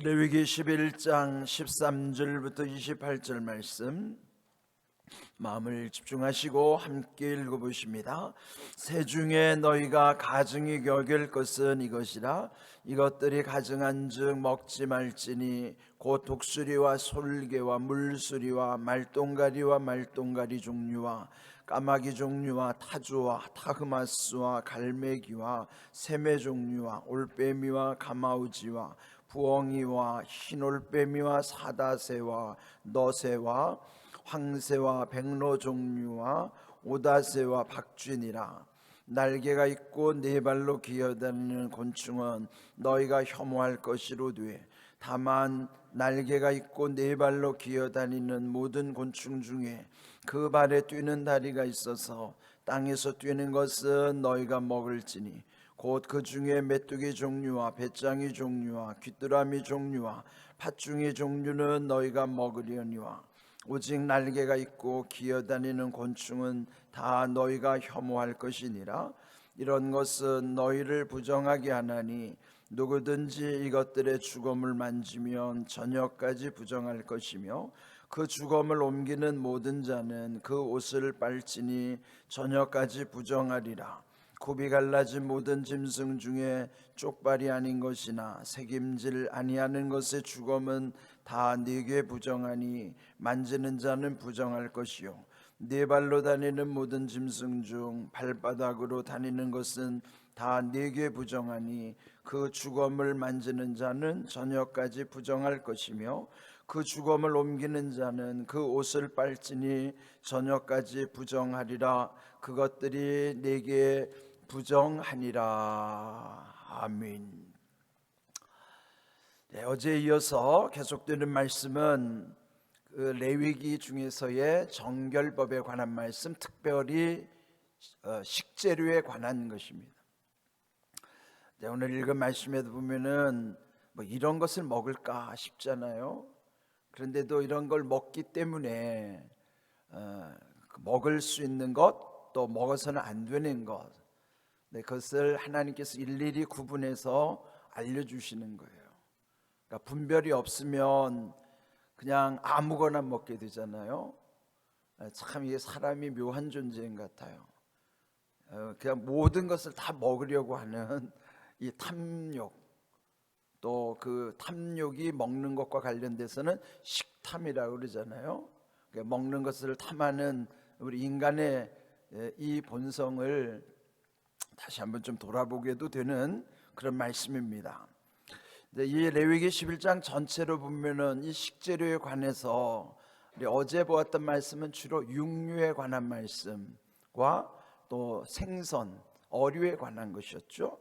레위기 11장 13절부터 28절 말씀 마음을 집중하시고 함께 읽어보십니다. 새 중에 너희가 가증히 여길 것은 이것이라. 이것들이 가증한즉 먹지 말지니 곧 독수리와 솔개와 물수리와 말똥가리와 말똥가리 종류와 까마귀 종류와 타조와 타흐마스와 갈매기와 새매 종류와 올빼미와 가마우지와 부엉이와 흰올빼미와 사다새와 너새와 황새와 백로 종류와 오다새와 박쥐니라. 날개가 있고 네 발로 기어다니는 곤충은 너희가 혐오할 것이로되 다만 날개가 있고 네 발로 기어다니는 모든 곤충 중에 그 발에 뛰는 다리가 있어서 땅에서 뛰는 것은 너희가 먹을지니 곧 그 중에 메뚜기 종류와 배짱이 종류와 귀뚜라미 종류와 팥중이 종류는 너희가 먹으려니와 오직 날개가 있고 기어다니는 곤충은 다 너희가 혐오할 것이니라. 이런 것은 너희를 부정하게 하나니 누구든지 이것들의 주검을 만지면 저녁까지 부정할 것이며 그 주검을 옮기는 모든 자는 그 옷을 빨지니 저녁까지 부정하리라. 굽이 갈라진 모든 짐승 중에 쪽발이 아닌 것이나 새김질 아니하는 것의 주검은 다 네게 부정하니 만지는 자는 부정할 것이요 네 발로 다니는 모든 짐승 중 발바닥으로 다니는 것은 다 네게 부정하니 그 주검을 만지는 자는 저녁까지 부정할 것이며 그 주검을 옮기는 자는 그 옷을 빨지니 저녁까지 부정하리라. 그것들이 네게 부정하니라. 아멘. 네, 어제에 이어서 계속되는 말씀은 그 레위기 중에서의 정결법에 관한 말씀, 특별히 식재료에 관한 것입니다. 네, 오늘 읽은 말씀에도 보면은 뭐 이런 것을 먹을까 싶잖아요. 그런데도 이런 걸 먹기 때문에 먹을 수 있는 것, 또 먹어서는 안 되는 것, 네, 그것을 하나님께서 일일이 구분해서 알려주시는 거예요. 그러니까 분별이 없으면 그냥 아무거나 먹게 되잖아요. 참 이게 사람이 묘한 존재인 것 같아요. 그냥 모든 것을 다 먹으려고 하는 이 탐욕, 또 그 탐욕이 먹는 것과 관련돼서는 식탐이라고 그러잖아요. 그러니까 먹는 것을 탐하는 우리 인간의 이 본성을 다시 한번 좀 돌아보게도 되는 그런 말씀입니다. 이 레위기 11장 전체로 보면은 이 식재료에 관해서 우리 어제 보았던 말씀은 주로 육류에 관한 말씀과 또 생선, 어류에 관한 것이었죠.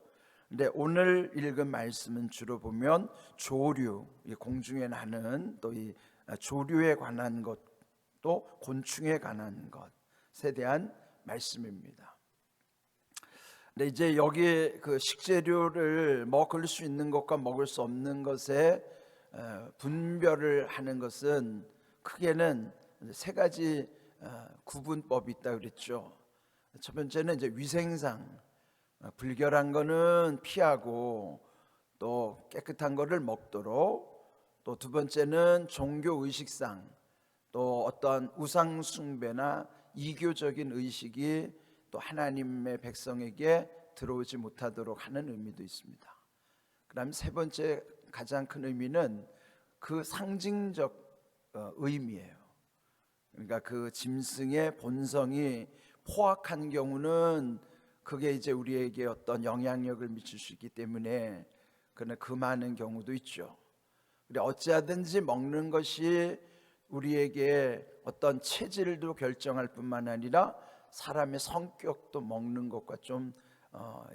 근데 오늘 읽은 말씀은 주로 보면 조류, 공중에 나는 또 이 조류에 관한 것, 또 곤충에 관한 것에 대한 말씀입니다. 근데 이제 여기에 그 식재료를 먹을 수 있는 것과 먹을 수 없는 것에 분별을 하는 것은 크게는 세 가지 구분법이 있다고 그랬죠. 첫 번째는 이제 위생상, 불결한 거는 피하고 또 깨끗한 거를 먹도록, 또 두 번째는 종교 의식상, 또 어떤 우상 숭배나 이교적인 의식이 또 하나님의 백성에게 들어오지 못하도록 하는 의미도 있습니다. 그다음 세 번째 가장 큰 의미는 그 상징적 의미예요. 그러니까 그 짐승의 본성이 포악한 경우는 그게 이제 우리에게 어떤 영향력을 미칠 수 있기 때문에 그러나 금하는 경우도 있죠. 우리 어찌하든지 먹는 것이 우리에게 어떤 체질도 결정할 뿐만 아니라 사람의 성격도 먹는 것과 좀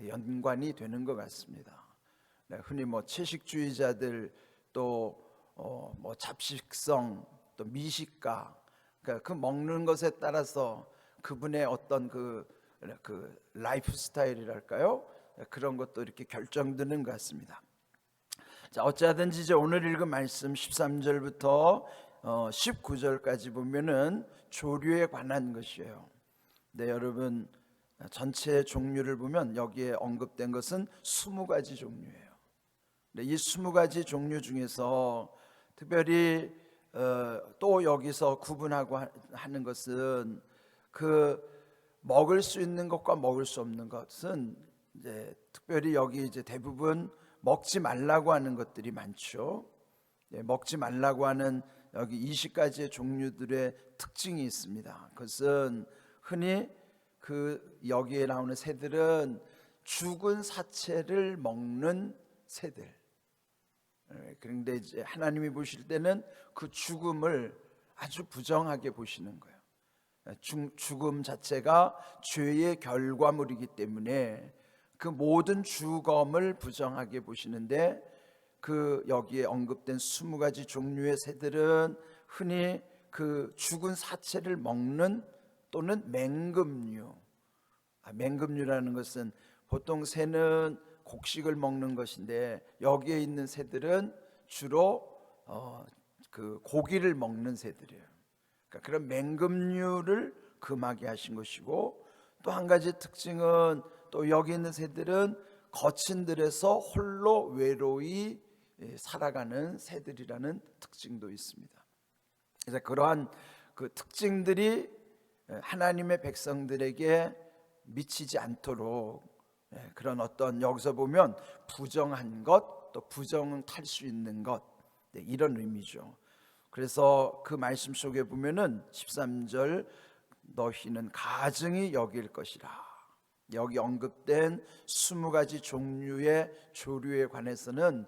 연관이 되는 것 같습니다. 흔히 뭐 채식주의자들, 또 뭐 잡식성, 또 미식가, 그러니까 그 먹는 것에 따라서 그분의 어떤 그 라이프 스타일이랄까요? 그런 것도 이렇게 결정되는 것 같습니다. 자, 어찌하든지 이제 오늘 읽은 말씀 13절부터 19절까지 보면은 조류에 관한 것이에요. 네, 여러분 전체 종류를 보면 여기에 언급된 것은 20가지 종류예요. 이 20가지 종류 중에서 특별히 또 여기서 구분하고 하는 것은 그 먹을 수 있는 것과 먹을 수 없는 것은 이제 특별히 여기 이제 대부분 먹지 말라고 하는 것들이 많죠. 먹지 말라고 하는 여기 20가지의 종류들의 특징이 있습니다. 그것은 흔히 그 여기에 나오는 새들은 죽은 사체를 먹는 새들. 그런데 이제 하나님이 보실 때는 그 죽음을 아주 부정하게 보시는 거예요. 죽음 자체가 죄의 결과물이기 때문에 그 모든 죽음을 부정하게 보시는데, 그 여기에 언급된 20가지 종류의 새들은 흔히 그 죽은 사체를 먹는 또는 맹금류. 맹금류라는 것은 보통 새는 곡식을 먹는 것인데, 여기에 있는 새들은 주로 그 고기를 먹는 새들이에요. 그러니까 그런 맹금류를 금하게 하신 것이고, 또 한 가지 특징은 또 여기 있는 새들은 거친 들에서 홀로 외로이 살아가는 새들이라는 특징도 있습니다. 그래서 그러한 그 특징들이 하나님의 백성들에게 미치지 않도록 그런 어떤, 여기서 보면 부정한 것, 또 부정은 탈 수 있는 것, 이런 의미죠. 그래서 그 말씀 속에 보면은 13절, 너희는 가증히 여길 것이라. 여기 언급된 20가지 종류의 조류에 관해서는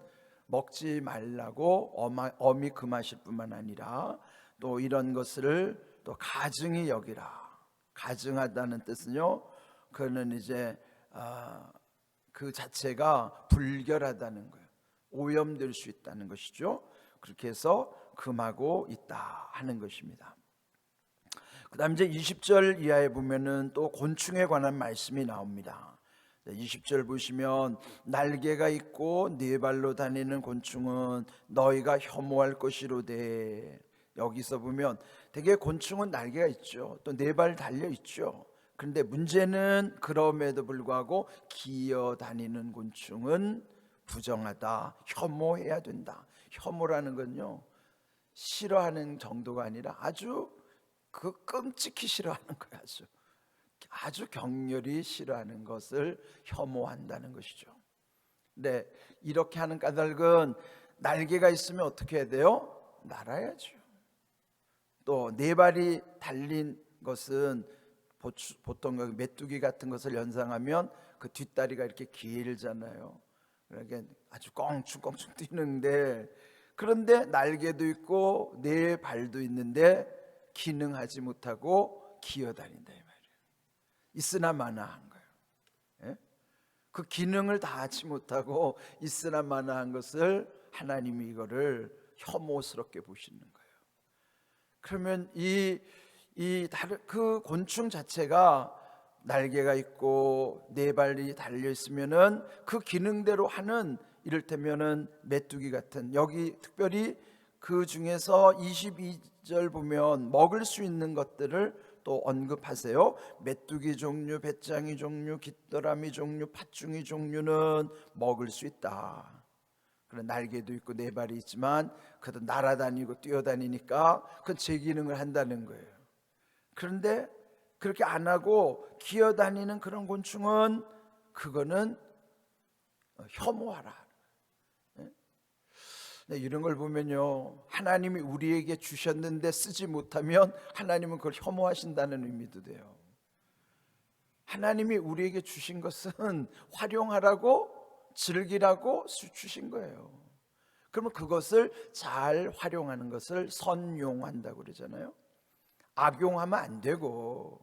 먹지 말라고 엄히 금하실 뿐만 아니라 또 이런 것을 또 가증히 여기라. 가증하다는 뜻은요, 그는 이제 그 자체가 불결하다는 거예요. 오염될 수 있다는 것이죠. 그렇게 해서 금하고 있다 하는 것입니다. 그 다음 이제 20절 이하에 보면은 또 곤충에 관한 말씀이 나옵니다. 20절 보시면, 날개가 있고 네 발로 다니는 곤충은 너희가 혐오할 것이로되. 여기서 보면 되게 곤충은 날개가 있죠. 또 네 발 달려 있죠. 그런데 문제는 그럼에도 불구하고 기어 다니는 곤충은 부정하다, 혐오해야 된다. 혐오라는 건요, 싫어하는 정도가 아니라 아주 그 끔찍히 싫어하는 거예요. 아주 격렬히 싫어하는 것을 혐오한다는 것이죠. 근데 이렇게 하는 까닭은 날개가 있으면 어떻게 해야 돼요? 날아야죠. 또 네 발이 달린 것은 보통 메뚜기 같은 것을 연상하면 그 뒷다리가 이렇게 길잖아요. 그러니까 아주 껑충껑충 뛰는데, 그런데 날개도 있고 네 발도 있는데 기능하지 못하고 기어다닌다 이 말이에요. 있으나 마나한 거예요. 예? 그 기능을 다 하지 못하고 있으나 마나한 것을 하나님이 이거를 혐오스럽게 보시는 거예요. 그러면 그 곤충 자체가 날개가 있고 네 발이 달려 있으면은 그 기능대로 하는, 이를테면은 메뚜기 같은, 여기 특별히 그 중에서 22절 보면 먹을 수 있는 것들을 또 언급하세요. 메뚜기 종류, 배짱이 종류, 깃도라미 종류, 팥중이 종류는 먹을 수 있다. 그런 날개도 있고 네 발이 있지만 그래도 날아다니고 뛰어다니니까 그건 제 기능을 한다는 거예요. 그런데 그렇게 안 하고 기어다니는 그런 곤충은, 그거는 혐오하라. 네, 이런 걸 보면요, 하나님이 우리에게 주셨는데 쓰지 못하면 하나님은 그걸 혐오하신다는 의미도 돼요. 하나님이 우리에게 주신 것은 활용하라고, 즐기라고 주신 거예요. 그러면 그것을 잘 활용하는 것을 선용한다고 그러잖아요. 악용하면 안 되고,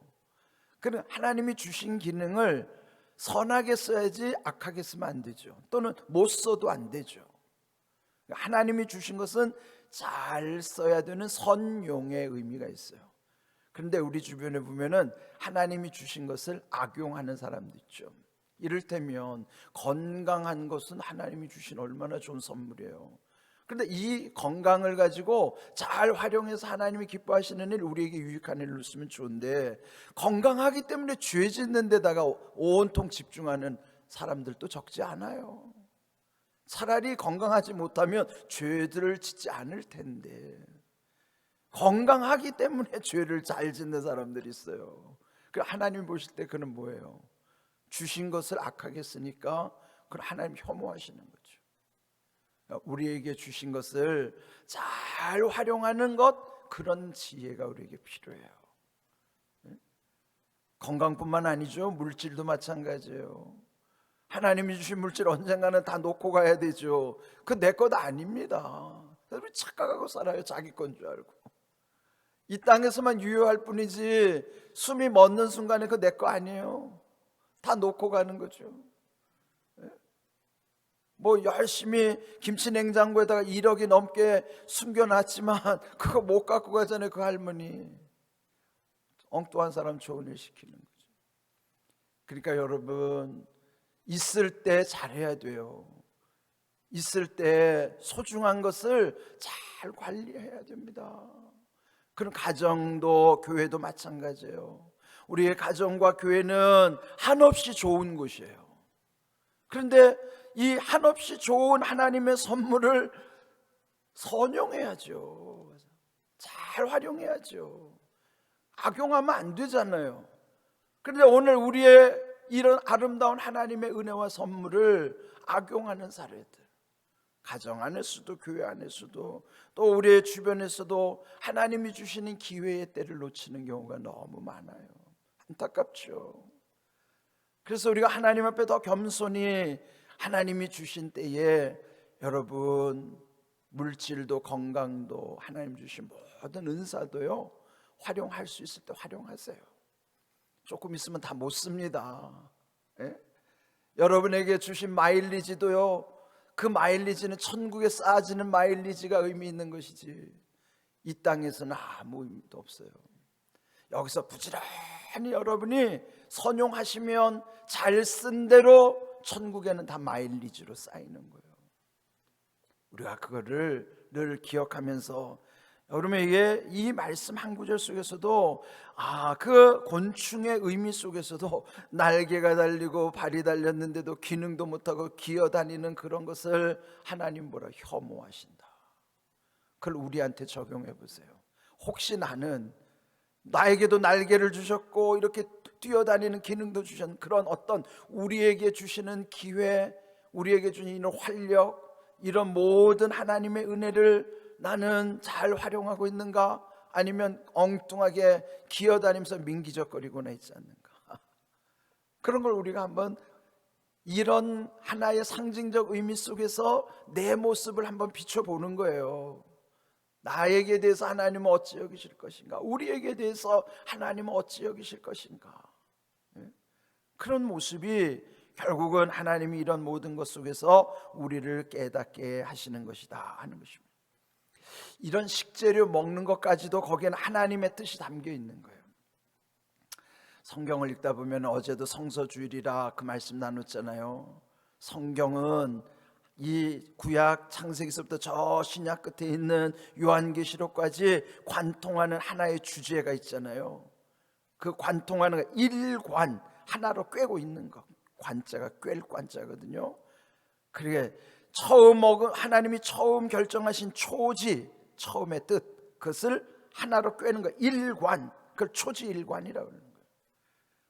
그럼 하나님이 주신 기능을 선하게 써야지 악하게 쓰면 안 되죠. 또는 못 써도 안 되죠. 하나님이 주신 것은 잘 써야 되는 선용의 의미가 있어요. 그런데 우리 주변에 보면은 하나님이 주신 것을 악용하는 사람도 있죠. 이를테면 건강한 것은 하나님이 주신 얼마나 좋은 선물이에요. 그런데 이 건강을 가지고 잘 활용해서 하나님이 기뻐하시는 일, 우리에게 유익한 일로 쓰면 좋은데, 건강하기 때문에 죄 짓는 데다가 온통 집중하는 사람들도 적지 않아요. 차라리 건강하지 못하면 죄들을 짓지 않을 텐데, 건강하기 때문에 죄를 잘 짓는 사람들이 있어요. 그 하나님 보실 때 그는 뭐예요? 주신 것을 악하게 쓰니까 그건 하나님 혐오하시는 거죠. 우리에게 주신 것을 잘 활용하는 것, 그런 지혜가 우리에게 필요해요. 건강뿐만 아니죠. 물질도 마찬가지예요. 하나님이 주신 물질 언젠가는 다 놓고 가야 되죠. 그 내 것 아닙니다. 우리 착각하고 살아요. 자기 건 줄 알고. 이 땅에서만 유효할 뿐이지 숨이 멎는 순간에 그 내 거 아니에요. 다 놓고 가는 거죠. 뭐 열심히 김치 냉장고에다가 1억이 넘게 숨겨놨지만 그거 못 갖고 가잖아요. 그 할머니 엉뚱한 사람 좋은 일 시키는 거죠. 그러니까 여러분, 있을 때 잘해야 돼요. 있을 때 소중한 것을 잘 관리해야 됩니다. 그런 가정도 교회도 마찬가지예요. 우리의 가정과 교회는 한없이 좋은 곳이에요. 그런데 이 한없이 좋은 하나님의 선물을 선용해야죠. 잘 활용해야죠. 악용하면 안 되잖아요. 그런데 오늘 우리의 이런 아름다운 하나님의 은혜와 선물을 악용하는 사례들, 가정 안에서도 교회 안에서도 또 우리의 주변에서도 하나님이 주시는 기회의 때를 놓치는 경우가 너무 많아요. 안타깝죠. 그래서 우리가 하나님 앞에 더 겸손히 하나님이 주신 때에 여러분, 물질도 건강도 하나님 주신 모든 은사도요, 활용할 수 있을 때 활용하세요. 조금 있으면 다 못 씁니다. 예? 여러분에게 주신 마일리지도요, 그 마일리지는 천국에 쌓아지는 마일리지가 의미 있는 것이지 이 땅에서는 아무 의미도 없어요. 여기서 부지런히 여러분이 선용하시면 잘 쓴 대로 천국에는 다 마일리지로 쌓이는 거예요. 우리가 그거를 늘 기억하면서 여러분에게 이 말씀 한 구절 속에서도 그 곤충의 의미 속에서도 날개가 달리고 발이 달렸는데도 기능도 못하고 기어다니는 그런 것을 하나님 보라 혐오하신다. 그걸 우리한테 적용해 보세요. 혹시 나에게도 날개를 주셨고 이렇게 뛰어다니는 기능도 주신 그런 어떤 우리에게 주시는 기회, 우리에게 주는 이런 활력, 이런 모든 하나님의 은혜를 나는 잘 활용하고 있는가? 아니면 엉뚱하게 기어다니면서 민기적거리고나 있지 않는가? 그런 걸 우리가 한번 이런 하나의 상징적 의미 속에서 내 모습을 한번 비춰보는 거예요. 나에게 대해서 하나님은 어찌 여기실 것인가? 우리에게 대해서 하나님은 어찌 여기실 것인가? 그런 모습이 결국은 하나님이 이런 모든 것 속에서 우리를 깨닫게 하시는 것이다 하는 것입니다. 이런 식재료 먹는 것까지도 거기에는 하나님의 뜻이 담겨 있는 거예요. 성경을 읽다 보면 어제도 성서주일이라 그 말씀 나눴잖아요. 성경은 이 구약 창세기서부터 저 신약 끝에 있는 요한계시록까지 관통하는 하나의 주제가 있잖아요. 그 관통하는 거, 일관 하나로 꿰고 있는 거, 관자가 꿰일 관자거든요. 그게 하나님이 처음 결정하신 초지, 처음의 뜻, 그것을 하나로 꿰는 거, 일관, 그걸 초지일관이라고 하는 거예요.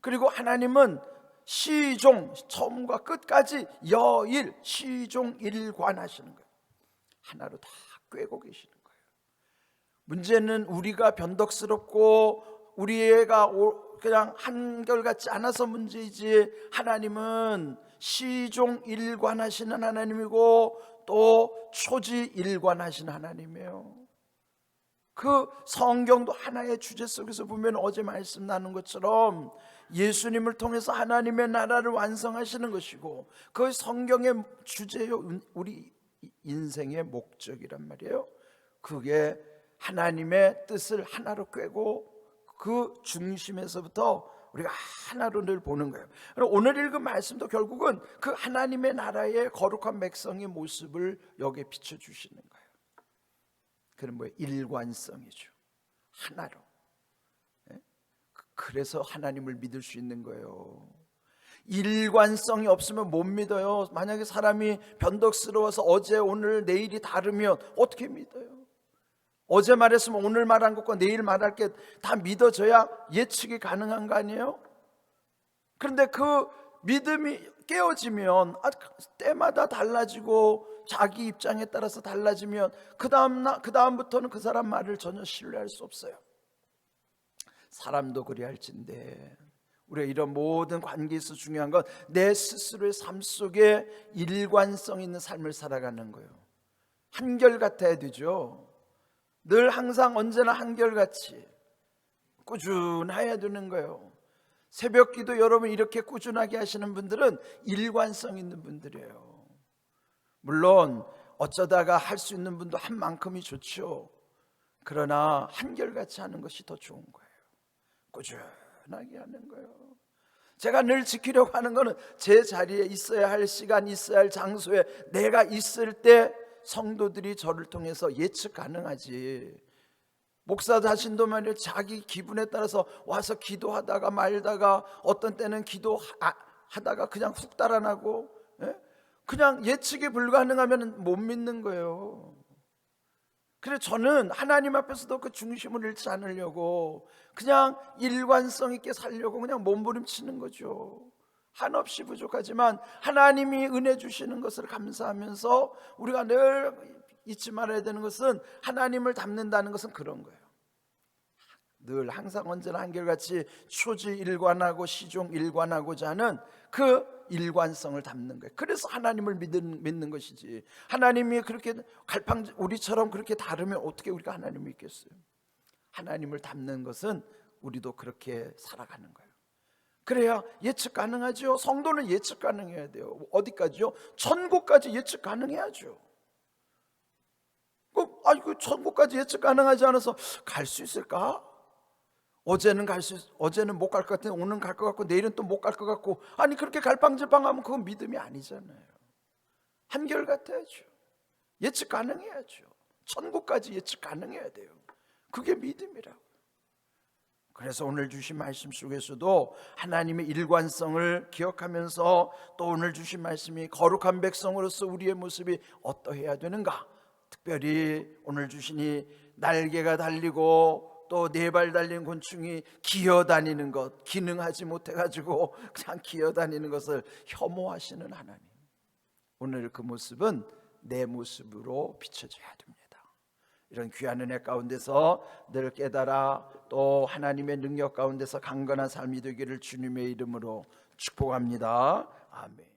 그리고 하나님은 시종, 처음과 끝까지 여일, 시종일관 하시는 거예요. 하나로 다 꿰고 계시는 거예요. 문제는 우리가 변덕스럽고 우리가 그냥 한결같지 않아서 문제이지, 하나님은 시종일관 하시는 하나님이고 또 초지일관 하시는 하나님이에요. 그 성경도 하나의 주제 속에서 보면 어제 말씀 나눈 것처럼 예수님을 통해서 하나님의 나라를 완성하시는 것이고, 그 성경의 주제요, 우리 인생의 목적이란 말이에요. 그게 하나님의 뜻을 하나로 꿰고 그 중심에서부터 우리가 하나로 늘 보는 거예요. 오늘 읽은 말씀도 결국은 그 하나님의 나라의 거룩한 백성의 모습을 여기에 비춰주시는 거예요. 그런 뭐예요? 일관성이죠. 하나로. 그래서 하나님을 믿을 수 있는 거예요. 일관성이 없으면 못 믿어요. 만약에 사람이 변덕스러워서 어제 오늘 내일이 다르면 어떻게 믿어요? 어제 말했으면 오늘 말한 것과 내일 말할 게 다 믿어져야 예측이 가능한 거 아니에요? 그런데 그 믿음이 깨어지면 때마다 달라지고 자기 입장에 따라서 달라지면 그 다음부터는 그 사람 말을 전혀 신뢰할 수 없어요. 사람도 그리할진데 우리가 이런 모든 관계에서 중요한 건 내 스스로의 삶 속에 일관성 있는 삶을 살아가는 거예요. 한결같아야 되죠. 늘 항상 언제나 한결같이 꾸준해야 되는 거예요. 새벽기도 여러분 이렇게 꾸준하게 하시는 분들은 일관성 있는 분들이에요. 물론 어쩌다가 할 수 있는 분도 한 만큼이 좋죠. 그러나 한결같이 하는 것이 더 좋은 거예요. 꾸준하게 하는 거예요. 제가 늘 지키려고 하는 거는 제 자리에 있어야 할 시간, 있어야 할 장소에 내가 있을 때 성도들이 저를 통해서 예측 가능하지. 목사 자신도 말이에요, 자기 기분에 따라서 와서 기도하다가 말다가 어떤 때는 기도하다가 그냥 훅 달아나고, 그냥 예측이 불가능하면 못 믿는 거예요. 그래서 저는 하나님 앞에서도 그 중심을 잃지 않으려고 그냥 일관성 있게 살려고 그냥 몸부림치는 거죠. 한없이 부족하지만 하나님이 은혜 주시는 것을 감사하면서 우리가 늘 잊지 말아야 되는 것은 하나님을 닮는다는 것은 그런 거예요. 늘 항상 언제나 한결같이 초지일관하고 시종일관하고자 하는 그 일관성을 닮는 거예요. 그래서 하나님을 믿는 것이지, 하나님이 그렇게 우리처럼 그렇게 다르면 어떻게 우리가 하나님을 믿겠어요? 하나님을 닮는 것은 우리도 그렇게 살아가는 거예요. 그래야 예측 가능하죠. 성도는 예측 가능해야 돼요. 어디까지요? 천국까지 예측 가능해야죠. 천국까지 예측 가능하지 않아서 갈 수 있을까? 어제는 못 갈 것 같은데 오늘은 갈 것 같고 내일은 또 못 갈 것 같고, 아니 그렇게 갈팡질팡하면 그건 믿음이 아니잖아요. 한결같아야죠. 예측 가능해야죠. 천국까지 예측 가능해야 돼요. 그게 믿음이라고. 그래서 오늘 주신 말씀 속에서도 하나님의 일관성을 기억하면서 또 오늘 주신 말씀이 거룩한 백성으로서 우리의 모습이 어떠해야 되는가, 특별히 오늘 주시니 날개가 달리고 또 네 발 달린 곤충이 기어다니는 것, 기능하지 못해가지고 그냥 기어다니는 것을 혐오하시는 하나님, 오늘 그 모습은 내 모습으로 비춰져야 됩니다. 이런 귀한 은혜 가운데서 늘 깨달아 또 하나님의 능력 가운데서 강건한 삶이 되기를 주님의 이름으로 축복합니다. 아멘.